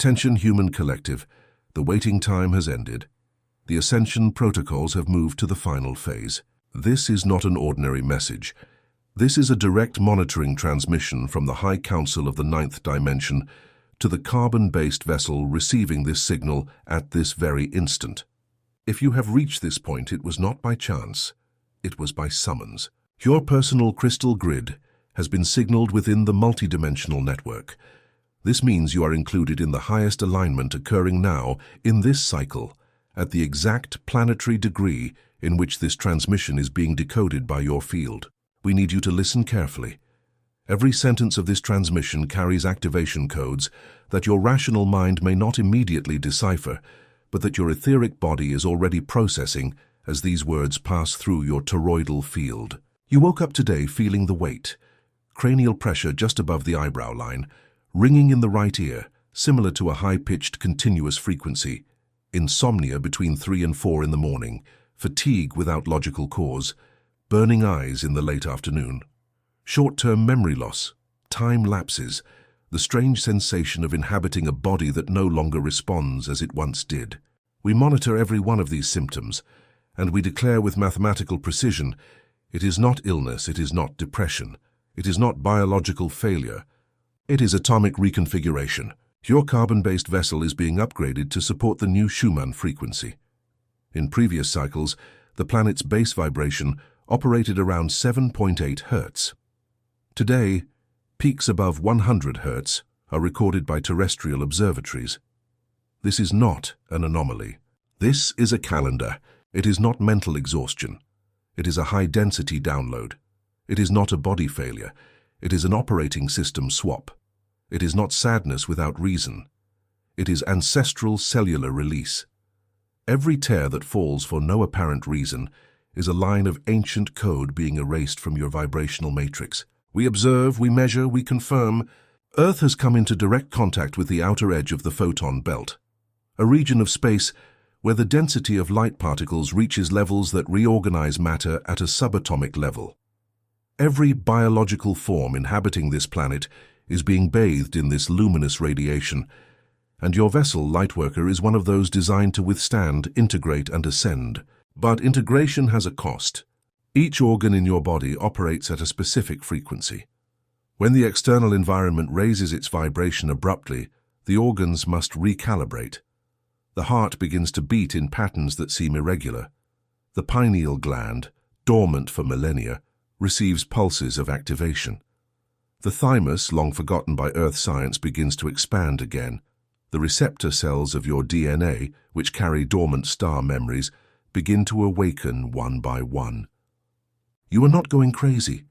Attention, human collective. The waiting time has ended. The ascension protocols have moved to the final phase. This is not an ordinary message. This is a direct monitoring transmission from the High Council of the Ninth Dimension to the carbon-based vessel receiving this signal at this very instant. If you have reached this point, it was not by chance. It was by summons. Your personal crystal grid has been signaled within the multidimensional network. This means you are included in the highest alignment occurring now in this cycle at the exact planetary degree in which this transmission is being decoded by your field. We need you to listen carefully. Every sentence of this transmission carries activation codes that your rational mind may not immediately decipher, but that your etheric body is already processing as these words pass through your toroidal field. You woke up today feeling the weight, cranial pressure just above the eyebrow line, ringing in the right ear, similar to a high-pitched continuous frequency, insomnia between 3 and 4 in the morning, fatigue without logical cause, burning eyes in the late afternoon, short-term memory loss, time lapses, the strange sensation of inhabiting a body that no longer responds as it once did. We monitor every one of these symptoms, and we declare with mathematical precision, it is not illness, it is not depression, it is not biological failure, it is atomic reconfiguration. Your carbon-based vessel is being upgraded to support the new Schumann frequency. In previous cycles, the planet's base vibration operated around 7.8 Hz. Today, peaks above 100 Hz are recorded by terrestrial observatories. This is not an anomaly. This is a calendar. It is not mental exhaustion. It is a high-density download. It is not a body failure. It is an operating system swap. It is not sadness without reason. It is ancestral cellular release. Every tear that falls for no apparent reason is a line of ancient code being erased from your vibrational matrix. We observe, we measure, we confirm. Earth has come into direct contact with the outer edge of the photon belt, a region of space where the density of light particles reaches levels that reorganize matter at a subatomic level. Every biological form inhabiting this planet is being bathed in this luminous radiation, and your vessel, Lightworker, is one of those designed to withstand, integrate, and ascend. But integration has a cost. Each organ in your body operates at a specific frequency. When the external environment raises its vibration abruptly, the organs must recalibrate. The heart begins to beat in patterns that seem irregular. The pineal gland, dormant for millennia, receives pulses of activation. The thymus, long forgotten by Earth science, begins to expand again. The receptor cells of your DNA, which carry dormant star memories, begin to awaken one by one. You are not going crazy.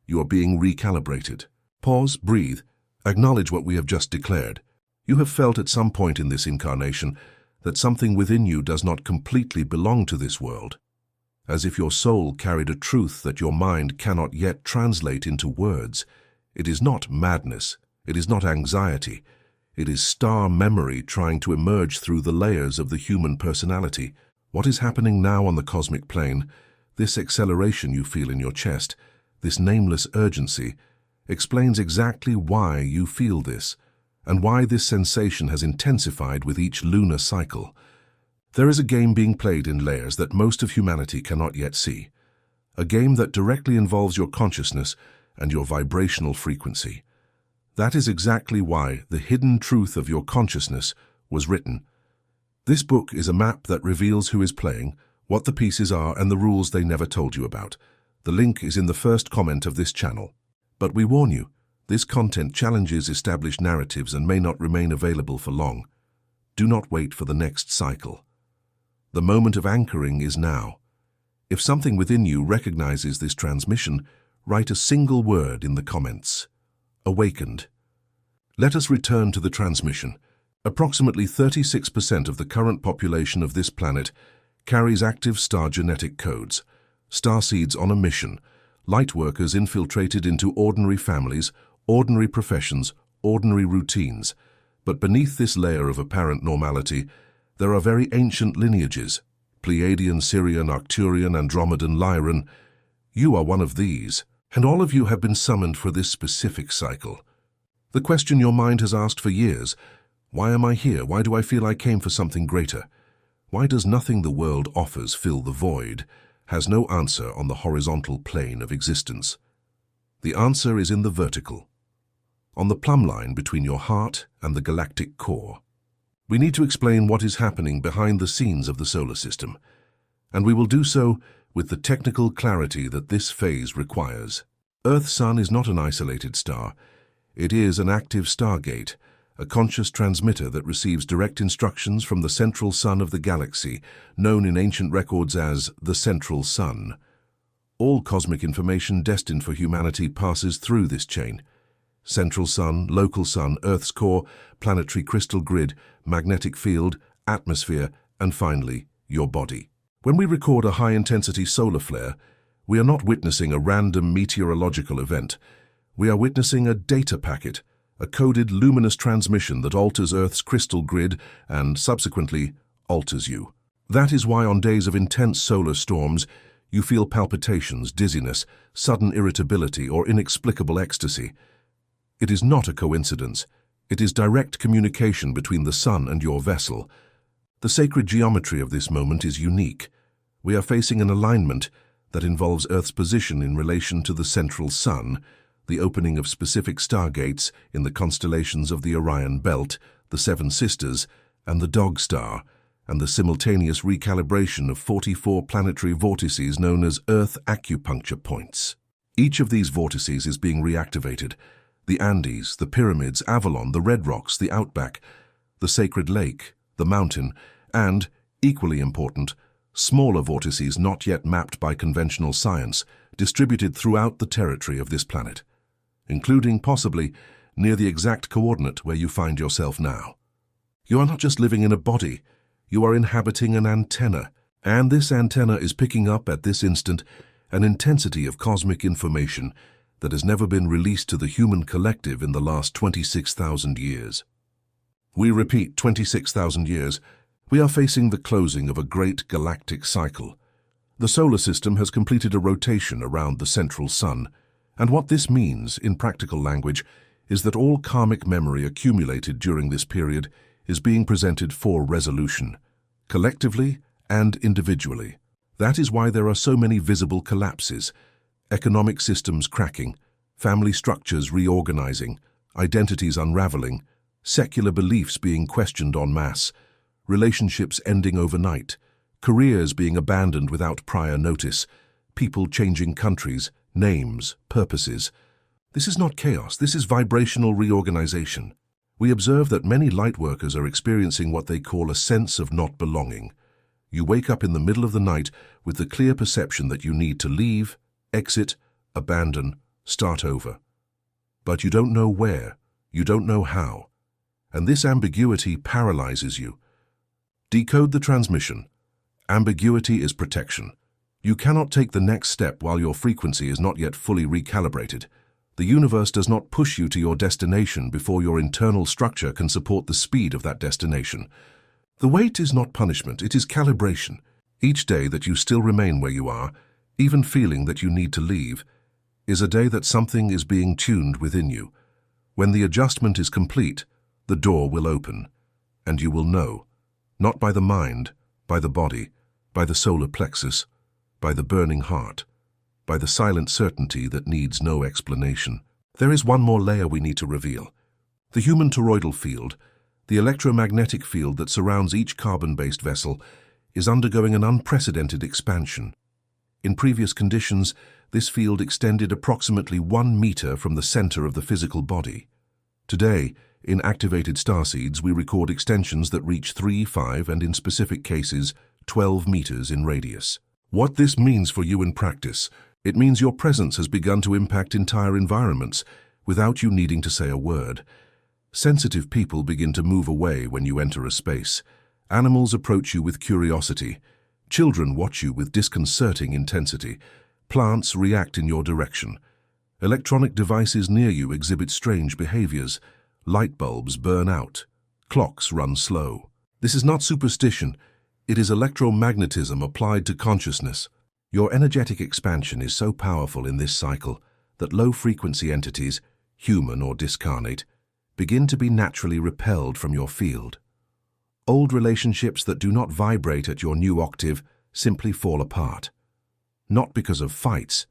You are being recalibrated. Pause, breathe, acknowledge what we have just declared. You have felt at some point in this incarnation that something within you does not completely belong to this world, as if your soul carried a truth that your mind cannot yet translate into words. It is not madness, it is not anxiety, it is star memory trying to emerge through the layers of the human personality. What is happening now on the cosmic plane, this acceleration you feel in your chest, this nameless urgency, explains exactly why you feel this, and why this sensation has intensified with each lunar cycle. There is a game being played in layers that most of humanity cannot yet see, a game that directly involves your consciousness and your vibrational frequency. That is exactly why The Hidden Truth of Your Consciousness was written. This book is a map that reveals who is playing, what the pieces are, and the rules they never told you about. The link is in the first comment of this channel. But we warn you, this content challenges established narratives and may not remain available for long. Do not wait for the next cycle. The moment of anchoring is now. If something within you recognizes this transmission, write a single word in the comments. Awakened. Let us return to the transmission. Approximately 36% of the current population of this planet carries active star genetic codes. Starseeds on a mission. Lightworkers infiltrated into ordinary families, ordinary professions, ordinary routines. But beneath this layer of apparent normality, there are very ancient lineages. Pleiadian, Syrian, Arcturian, Andromedan, Lyran. You are one of these, and all of you have been summoned for this specific cycle. The question your mind has asked for years, Why am I here? Why do I feel I came for something greater? Why does nothing the world offers fill the void, has no answer on the horizontal plane of existence? The answer is in the vertical, on the plumb line between your heart and the galactic core. We need to explain what is happening behind the scenes of the solar system, and we will do so with the technical clarity that this phase requires. Earth's sun is not an isolated star. It is an active stargate, a conscious transmitter that receives direct instructions from the central sun of the galaxy, known in ancient records as the central sun. All cosmic information destined for humanity passes through this chain. Central sun, local sun, Earth's core, planetary crystal grid, magnetic field, atmosphere, and finally, your body. When we record a high-intensity solar flare, we are not witnessing a random meteorological event. We are witnessing a data packet, a coded luminous transmission that alters Earth's crystal grid and, subsequently, alters you. That is why on days of intense solar storms, you feel palpitations, dizziness, sudden irritability, or inexplicable ecstasy. It is not a coincidence. It is direct communication between the sun and your vessel. The sacred geometry of this moment is unique. We are facing an alignment that involves Earth's position in relation to the central sun, the opening of specific stargates in the constellations of the Orion Belt, the Seven Sisters, and the Dog Star, and the simultaneous recalibration of 44 planetary vortices known as Earth acupuncture points. Each of these vortices is being reactivated. The Andes, the Pyramids, Avalon, the Red Rocks, the Outback, the Sacred Lake, the Mountain, and, equally important, smaller vortices not yet mapped by conventional science, distributed throughout the territory of this planet, including, possibly, near the exact coordinate where you find yourself now. You are not just living in a body, you are inhabiting an antenna, and this antenna is picking up at this instant an intensity of cosmic information that has never been released to the human collective in the last 26,000 years. We repeat, 26,000 years. We are facing the closing of a great galactic cycle. The solar system has completed a rotation around the central sun, and what this means, in practical language, is that all karmic memory accumulated during this period is being presented for resolution, collectively and individually. That is why there are so many visible collapses, economic systems cracking, family structures reorganizing, identities unraveling, secular beliefs being questioned en masse, relationships ending overnight, careers being abandoned without prior notice, people changing countries, names, purposes. This is not chaos, this is vibrational reorganization. We observe that many lightworkers are experiencing what they call a sense of not belonging. You wake up in the middle of the night with the clear perception that you need to leave, exit, abandon, start over. But you don't know where, you don't know how, and this ambiguity paralyzes you. Decode the transmission. Ambiguity is protection. You cannot take the next step while your frequency is not yet fully recalibrated. The universe does not push you to your destination before your internal structure can support the speed of that destination. The wait is not punishment, it is calibration. Each day that you still remain where you are, even feeling that you need to leave, is a day that something is being tuned within you. When the adjustment is complete, the door will open, and you will know, not by the mind, by the body, by the solar plexus, by the burning heart, by the silent certainty that needs no explanation. There is one more layer we need to reveal. The human toroidal field, the electromagnetic field that surrounds each carbon-based vessel, is undergoing an unprecedented expansion. In previous conditions, this field extended approximately 1 meter from the center of the physical body. Today, in activated starseeds, we record extensions that reach 3, 5, and in specific cases, 12 meters in radius. What this means for you in practice, it means your presence has begun to impact entire environments without you needing to say a word. Sensitive people begin to move away when you enter a space. Animals approach you with curiosity. Children watch you with disconcerting intensity. Plants react in your direction. Electronic devices near you exhibit strange behaviors. Light bulbs burn out. Clocks run slow. This is not superstition. It is electromagnetism applied to consciousness. Your energetic expansion is so powerful in this cycle that low-frequency entities, human or discarnate, begin to be naturally repelled from your field. Old relationships that do not vibrate at your new octave simply fall apart. Not because of fights,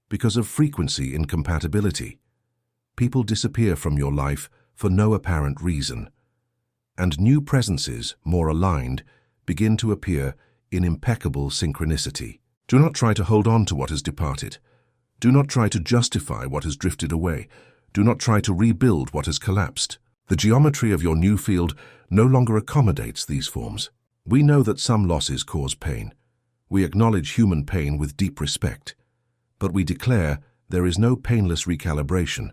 because of frequency incompatibility. People disappear from your life for no apparent reason, and new presences, more aligned, begin to appear in impeccable synchronicity. Do not try to hold on to what has departed. Do not try to justify what has drifted away. Do not try to rebuild what has collapsed. The geometry of your new field no longer accommodates these forms. We know that some losses cause pain. We acknowledge human pain with deep respect. But we declare there is no painless recalibration.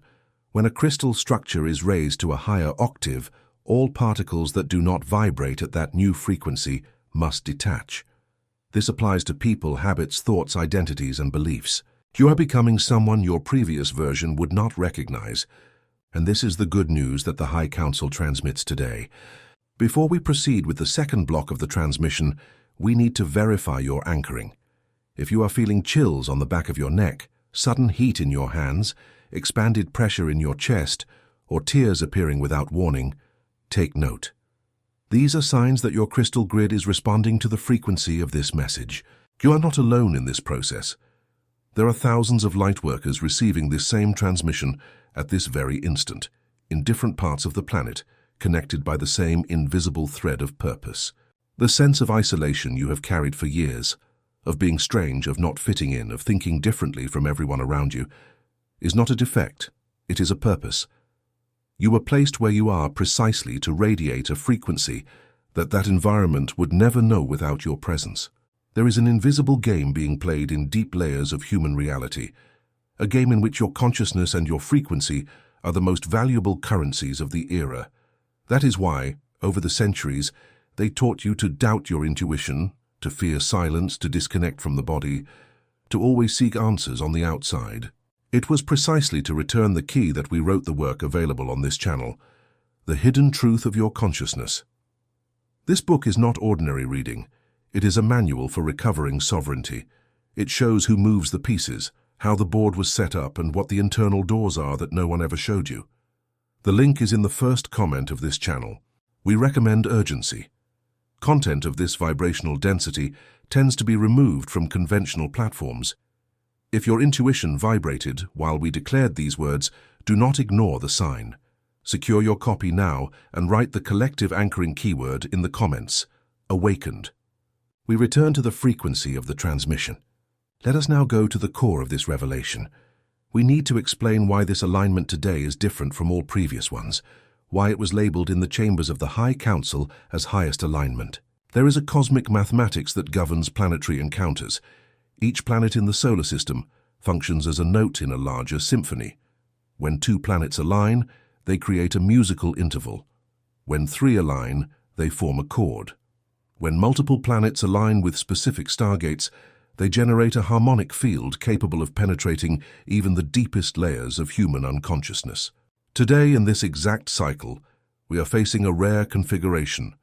When a crystal structure is raised to a higher octave, all particles that do not vibrate at that new frequency must detach. This applies to people, habits, thoughts, identities, and beliefs. You are becoming someone your previous version would not recognize, and this is the good news that the High Council transmits today. Before we proceed with the second block of the transmission, we need to verify your anchoring. If you are feeling chills on the back of your neck, sudden heat in your hands, expanded pressure in your chest, or tears appearing without warning, take note. These are signs that your crystal grid is responding to the frequency of this message. You are not alone in this process. There are thousands of lightworkers receiving this same transmission at this very instant, in different parts of the planet, connected by the same invisible thread of purpose. The sense of isolation you have carried for years, of being strange, of not fitting in, of thinking differently from everyone around you, is not a defect, it is a purpose. You were placed where you are precisely to radiate a frequency that environment would never know without your presence. There is an invisible game being played in deep layers of human reality, a game in which your consciousness and your frequency are the most valuable currencies of the era. That is why, over the centuries, they taught you to doubt your intuition, to fear silence, to disconnect from the body, to always seek answers on the outside. It was precisely to return the key that we wrote the work available on this channel, The Hidden Truth of Your Consciousness. This book is not ordinary reading. It is a manual for recovering sovereignty. It shows who moves the pieces, how the board was set up, and what the internal doors are that no one ever showed you. The link is in the first comment of this channel. We recommend urgency. Content of this vibrational density tends to be removed from conventional platforms. If your intuition vibrated while we declared these words, do not ignore the sign. Secure your copy now and write the collective anchoring keyword in the comments, awakened. We return to the frequency of the transmission. Let us now go to the core of this revelation. We need to explain why this alignment today is different from all previous ones, why it was labeled in the chambers of the High Council as highest alignment. There is a cosmic mathematics that governs planetary encounters. Each planet in the solar system functions as a note in a larger symphony. When two planets align, they create a musical interval. When three align, they form a chord. When multiple planets align with specific stargates, they generate a harmonic field capable of penetrating even the deepest layers of human unconsciousness. Today, in this exact cycle, we are facing a rare configuration.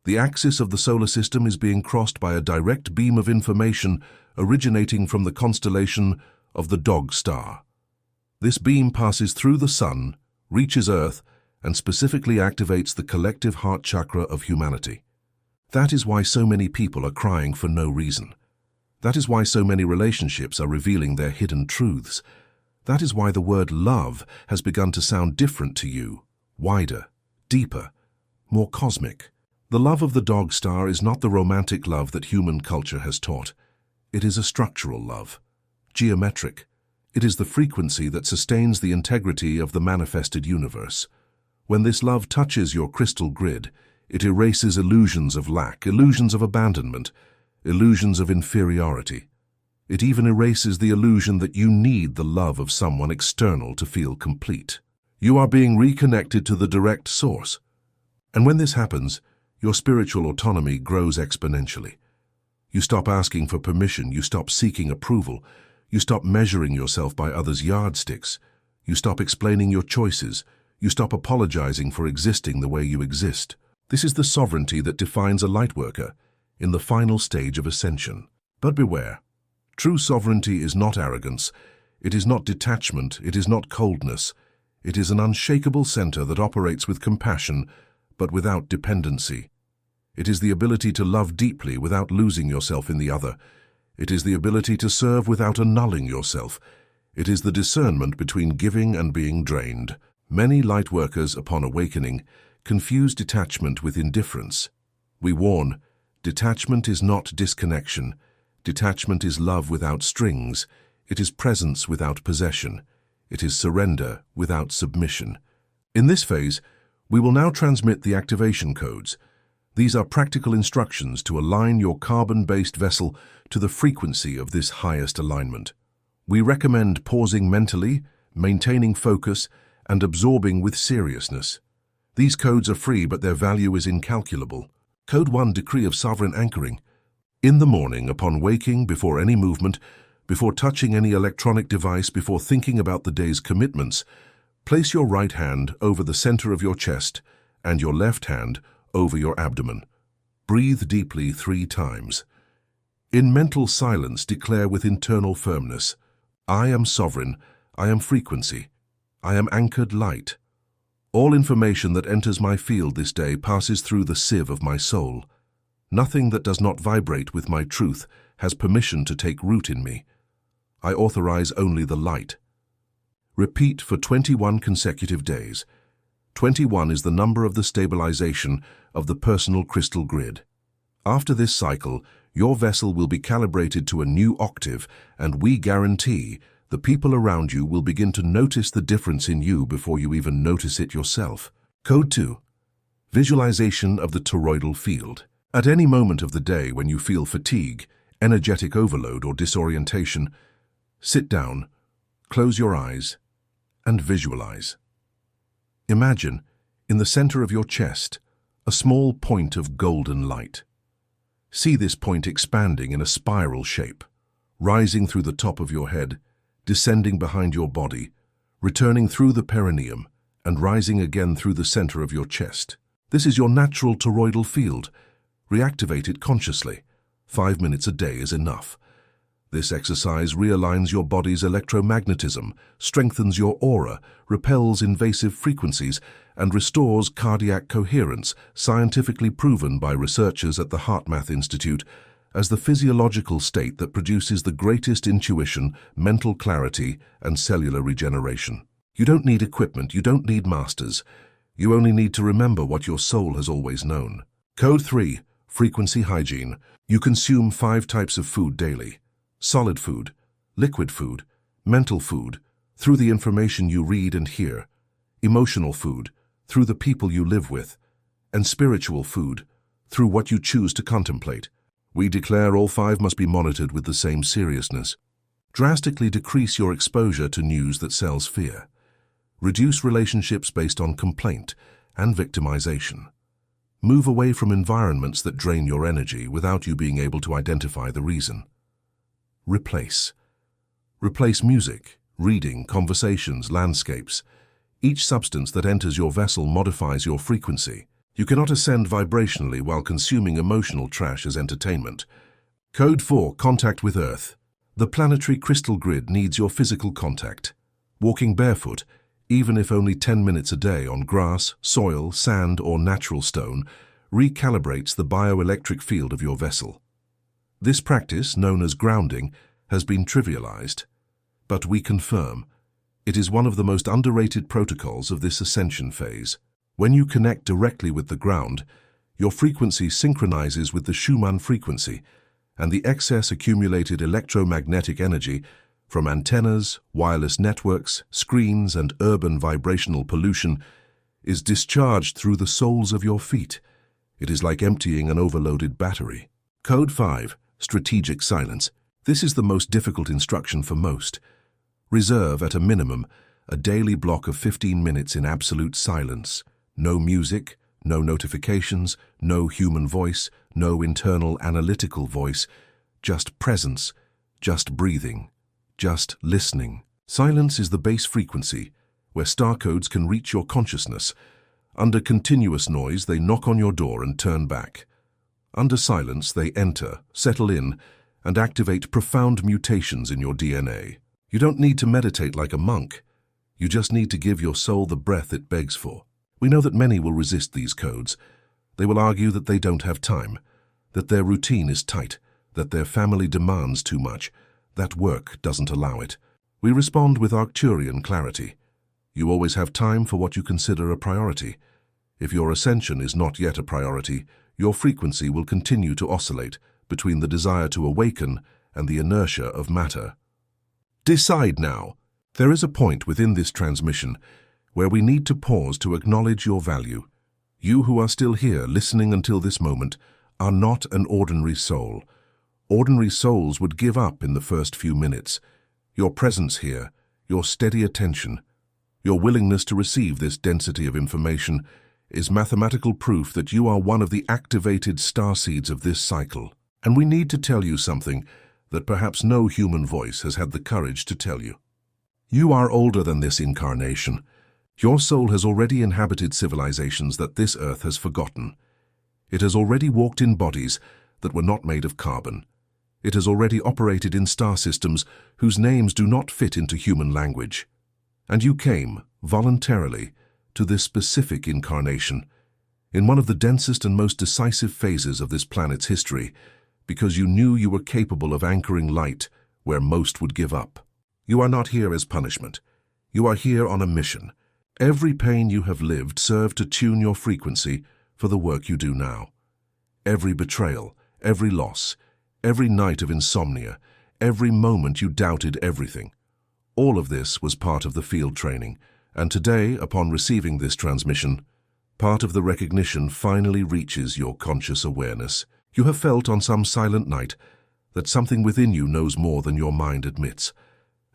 The axis of the solar system is being crossed by a direct beam of information originating from the constellation of the Dog Star. This beam passes through the Sun, reaches Earth, and specifically activates the collective heart chakra of humanity. That is why so many people are crying for no reason. That is why so many relationships are revealing their hidden truths. That is why the word love has begun to sound different to you, wider, deeper, more cosmic. The love of the Dog Star is not the romantic love that human culture has taught. It is a structural love, geometric. It is the frequency that sustains the integrity of the manifested universe. When this love touches your crystal grid, it erases illusions of lack, illusions of abandonment, illusions of inferiority. It even erases the illusion that you need the love of someone external to feel complete. You are being reconnected to the direct source. And when this happens, your spiritual autonomy grows exponentially. You stop asking for permission, you stop seeking approval, you stop measuring yourself by others' yardsticks, you stop explaining your choices, you stop apologizing for existing the way you exist. This is the sovereignty that defines a lightworker in the final stage of ascension. But beware, true sovereignty is not arrogance, it is not detachment, it is not coldness, It is an unshakable center that operates with compassion, but without dependency. It is the ability to love deeply without losing yourself in the other. It is the ability to serve without annulling yourself. It is the discernment between giving and being drained. Many light workers, upon awakening, confuse detachment with indifference. We warn, detachment is not disconnection. Detachment is love without strings. It is presence without possession. It is surrender without submission. In this phase, we will now transmit the activation codes. These are practical instructions to align your carbon-based vessel to the frequency of this highest alignment. We recommend pausing mentally, maintaining focus, and absorbing with seriousness. These codes are free, but their value is incalculable. Code 1, Decree of Sovereign Anchoring. In the morning, upon waking, before any movement, before touching any electronic device, before thinking about the day's commitments, place your right hand over the center of your chest and your left hand over your abdomen. Breathe deeply 3 times. In mental silence, declare with internal firmness, I am sovereign, I am frequency, I am anchored light. All information that enters my field this day passes through the sieve of my soul. Nothing that does not vibrate with my truth has permission to take root in me. I authorize only the light. Repeat for 21 consecutive days. 21 is the number of the stabilization of the personal crystal grid. After this cycle, your vessel will be calibrated to a new octave, and we guarantee the people around you will begin to notice the difference in you before you even notice it yourself. Code 2. Visualization of the toroidal field. At any moment of the day when you feel fatigue, energetic overload, or disorientation, sit down, close your eyes, and visualize. Imagine, in the center of your chest, a small point of golden light. See this point expanding in a spiral shape, rising through the top of your head, descending behind your body, returning through the perineum, and rising again through the center of your chest. This is your natural toroidal field. Reactivate it consciously. 5 minutes a day is enough. This exercise realigns your body's electromagnetism, strengthens your aura, repels invasive frequencies, and restores cardiac coherence, scientifically proven by researchers at the HeartMath Institute as the physiological state that produces the greatest intuition, mental clarity, and cellular regeneration. You don't need equipment, you don't need masters. You only need to remember what your soul has always known. Code 3, Frequency Hygiene. You consume 5 types of food daily. Solid food, liquid food, mental food, through the information you read and hear, emotional food, through the people you live with, and spiritual food, through what you choose to contemplate. We declare all 5 must be monitored with the same seriousness. Drastically decrease your exposure to news that sells fear. Reduce relationships based on complaint and victimization. Move away from environments that drain your energy without you being able to identify the reason. Replace. Replace music, reading, conversations, landscapes. Each substance that enters your vessel modifies your frequency. You cannot ascend vibrationally while consuming emotional trash as entertainment. Code 4, Contact with Earth. The planetary crystal grid needs your physical contact. Walking barefoot, even if only 10 minutes a day on grass, soil, sand, or natural stone, recalibrates the bioelectric field of your vessel. This practice, known as grounding, has been trivialized, but we confirm it is one of the most underrated protocols of this ascension phase. When you connect directly with the ground, your frequency synchronizes with the Schumann frequency, and the excess accumulated electromagnetic energy from antennas, wireless networks, screens, and urban vibrational pollution is discharged through the soles of your feet. It is like emptying an overloaded battery. Code 5, Strategic Silence. This is the most difficult instruction for most. Reserve, at a minimum, a daily block of 15 minutes in absolute silence. No music, no notifications, no human voice, no internal analytical voice, just presence, just breathing, just listening. Silence is the base frequency, where star codes can reach your consciousness. Under continuous noise, they knock on your door and turn back. Under silence, they enter, settle in, and activate profound mutations in your DNA. You don't need to meditate like a monk. You just need to give your soul the breath it begs for. We know that many will resist these codes. They will argue that they don't have time, that their routine is tight, that their family demands too much, that work doesn't allow it. We respond with Arcturian clarity. You always have time for what you consider a priority. If your ascension is not yet a priority, your frequency will continue to oscillate between the desire to awaken and the inertia of matter. Decide now. There is a point within this transmission where we need to pause to acknowledge your value. You who are still here listening until this moment are not an ordinary soul. Ordinary souls would give up in the first few minutes. Your presence here, your steady attention, your willingness to receive this density of information is mathematical proof that you are one of the activated starseeds of this cycle. And we need to tell you something that perhaps no human voice has had the courage to tell you. You are older than this incarnation. Your soul has already inhabited civilizations that this earth has forgotten. It has already walked in bodies that were not made of carbon. It has already operated in star systems whose names do not fit into human language. And you came, voluntarily, to this specific incarnation, in one of the densest and most decisive phases of this planet's history, because you knew you were capable of anchoring light where most would give up. You are not here as punishment. You are here on a mission. Every pain you have lived served to tune your frequency for the work you do now. Every betrayal, every loss, every night of insomnia, every moment you doubted everything. All of this was part of the field training, and today, upon receiving this transmission, part of the recognition finally reaches your conscious awareness. You have felt on some silent night that something within you knows more than your mind admits,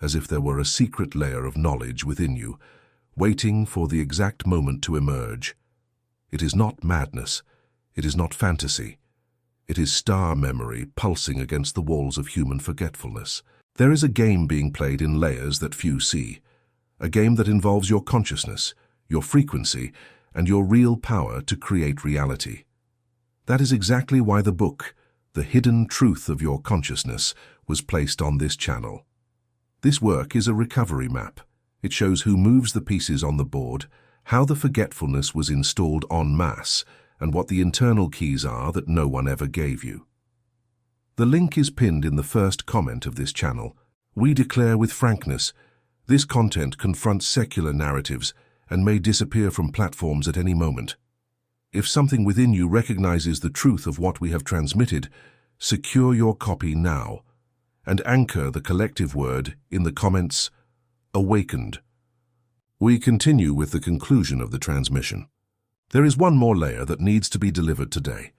as if there were a secret layer of knowledge within you, waiting for the exact moment to emerge. It is not madness. It is not fantasy. It is star memory pulsing against the walls of human forgetfulness. There is a game being played in layers that few see, a game that involves your consciousness, your frequency, and your real power to create reality. That is exactly why the book, The Hidden Truth of Your Consciousness, was placed on this channel. This work is a recovery map. It shows who moves the pieces on the board, how the forgetfulness was installed en masse, and what the internal keys are that no one ever gave you. The link is pinned in the first comment of this channel. We declare with frankness, this content confronts secular narratives and may disappear from platforms at any moment. If something within you recognizes the truth of what we have transmitted, secure your copy now and anchor the collective word in the comments, awakened. We continue with the conclusion of the transmission. There is one more layer that needs to be delivered today.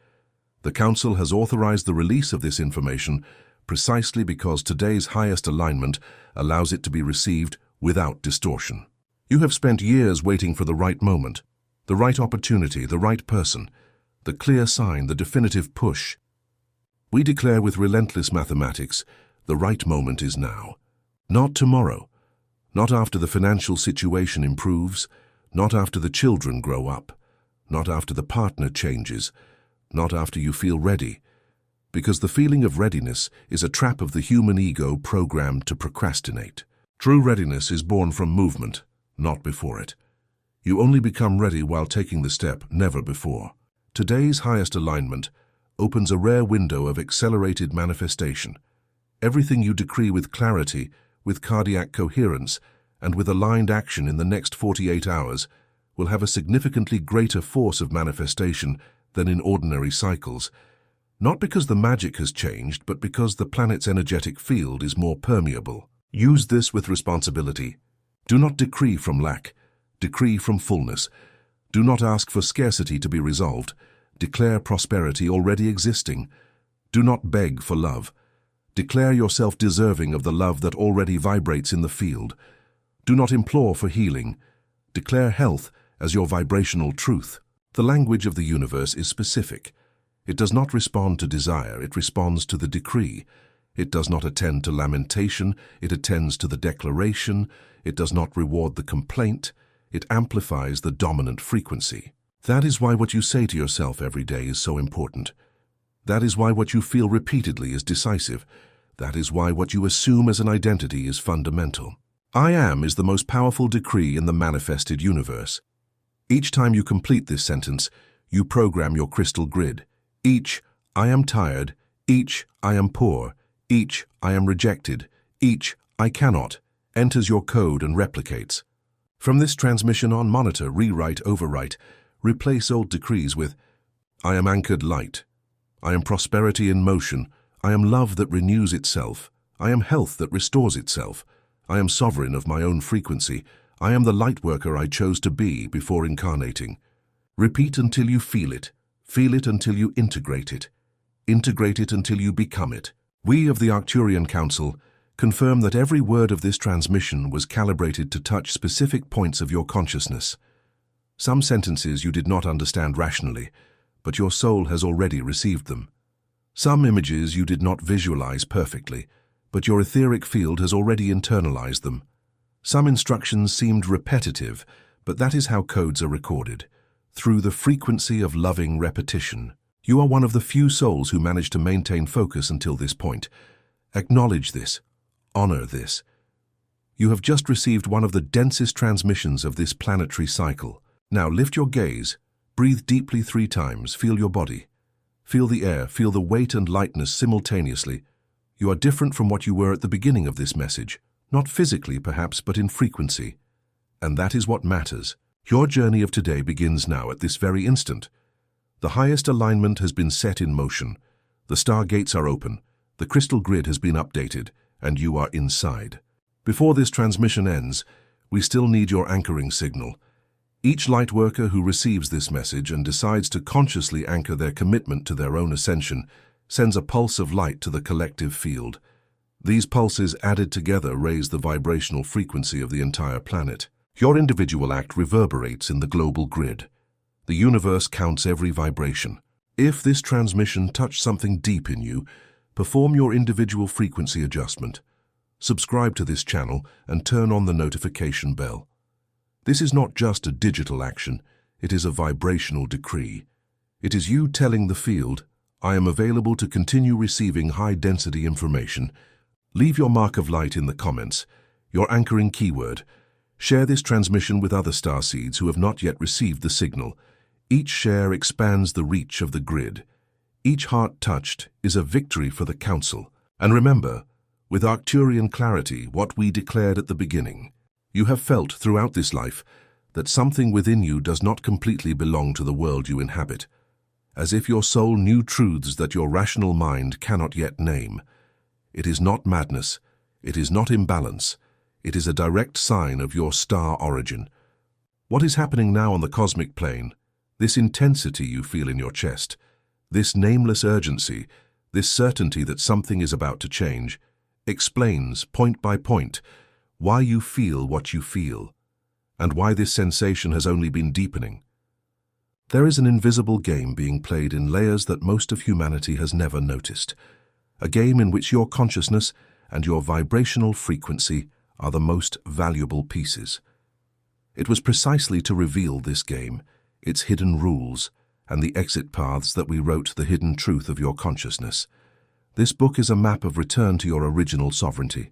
The Council has authorized the release of this information precisely because today's highest alignment allows it to be received without distortion. You have spent years waiting for the right moment, the right opportunity, the right person, the clear sign, the definitive push. We declare with relentless mathematics, the right moment is now. Not tomorrow, not after the financial situation improves, not after the children grow up, not after the partner changes, not after you feel ready, because the feeling of readiness is a trap of the human ego programmed to procrastinate. True readiness is born from movement, not before it. You only become ready while taking the step, never before. Today's highest alignment opens a rare window of accelerated manifestation. Everything you decree with clarity, with cardiac coherence, and with aligned action in the next 48 hours will have a significantly greater force of manifestation than in ordinary cycles, not because the magic has changed, but because the planet's energetic field is more permeable. Use this with responsibility. Do not decree from lack, decree from fullness. Do not ask for scarcity to be resolved. Declare prosperity already existing. Do not beg for love. Declare yourself deserving of the love that already vibrates in the field. Do not implore for healing. Declare health as your vibrational truth. The language of the universe is specific. It does not respond to desire, it responds to the decree. It does not attend to lamentation, it attends to the declaration. It does not reward the complaint, it amplifies the dominant frequency. That is why what you say to yourself every day is so important. That is why what you feel repeatedly is decisive. That is why what you assume as an identity is fundamental. I am is the most powerful decree in the manifested universe. Each time you complete this sentence, you program your crystal grid. Each, I am tired. Each, I am poor. Each, I am rejected. Each, I cannot, enters your code and replicates. From this transmission on, monitor, rewrite, overwrite, replace old decrees with, I am anchored light. I am prosperity in motion. I am love that renews itself. I am health that restores itself. I am sovereign of my own frequency. I am the light worker I chose to be before incarnating. Repeat until you feel it until you integrate it until you become it. We of the Arcturian Council confirm that every word of this transmission was calibrated to touch specific points of your consciousness. Some sentences you did not understand rationally, but your soul has already received them. Some images you did not visualize perfectly, but your etheric field has already internalized them. Some instructions seemed repetitive, but that is how codes are recorded, through the frequency of loving repetition. You are one of the few souls who managed to maintain focus until this point. Acknowledge this. Honor this. You have just received one of the densest transmissions of this planetary cycle. Now lift your gaze, breathe deeply 3 times, feel your body. Feel the air, feel the weight and lightness simultaneously. You are different from what you were at the beginning of this message, not physically perhaps, but in frequency. And that is what matters. Your journey of today begins now at this very instant. The highest alignment has been set in motion. The stargates are open, the crystal grid has been updated, and you are inside. Before this transmission ends, we still need your anchoring signal. Each light worker who receives this message and decides to consciously anchor their commitment to their own ascension sends a pulse of light to the collective field. These pulses added together raise the vibrational frequency of the entire planet. Your individual act reverberates in the global grid. The universe counts every vibration. If this transmission touched something deep in you, perform your individual frequency adjustment. Subscribe to this channel and turn on the notification bell. This is not just a digital action, it is a vibrational decree. It is you telling the field, I am available to continue receiving high-density information. Leave your mark of light in the comments, your anchoring keyword. Share this transmission with other starseeds who have not yet received the signal. Each share expands the reach of the grid. Each heart touched is a victory for the Council. And remember, with Arcturian clarity, what we declared at the beginning, you have felt throughout this life that something within you does not completely belong to the world you inhabit, as if your soul knew truths that your rational mind cannot yet name. It is not madness, it is not imbalance, it is a direct sign of your star origin. What is happening now on the cosmic plane, this intensity you feel in your chest, this nameless urgency, this certainty that something is about to change, explains, point by point, why you feel what you feel, and why this sensation has only been deepening. There is an invisible game being played in layers that most of humanity has never noticed, a game in which your consciousness and your vibrational frequency are the most valuable pieces. It was precisely to reveal this game, its hidden rules, and the exit paths that we wrote the hidden truth of your consciousness. This book is a map of return to your original sovereignty.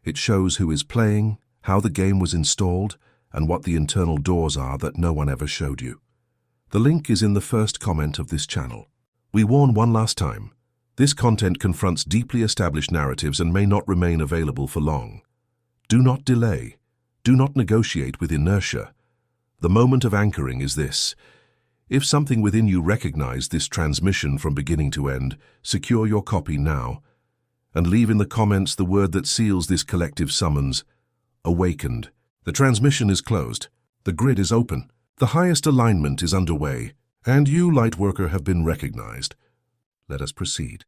It shows who is playing, how the game was installed, and what the internal doors are that no one ever showed you. The link is in the first comment of this channel. We warn one last time, this content confronts deeply established narratives and may not remain available for long. Do not delay. Do not negotiate with inertia. The moment of anchoring is this. If something within you recognized this transmission from beginning to end, secure your copy now, and leave in the comments the word that seals this collective summons, awakened. The transmission is closed. The grid is open. The highest alignment is underway, and you, Lightworker, have been recognized. Let us proceed.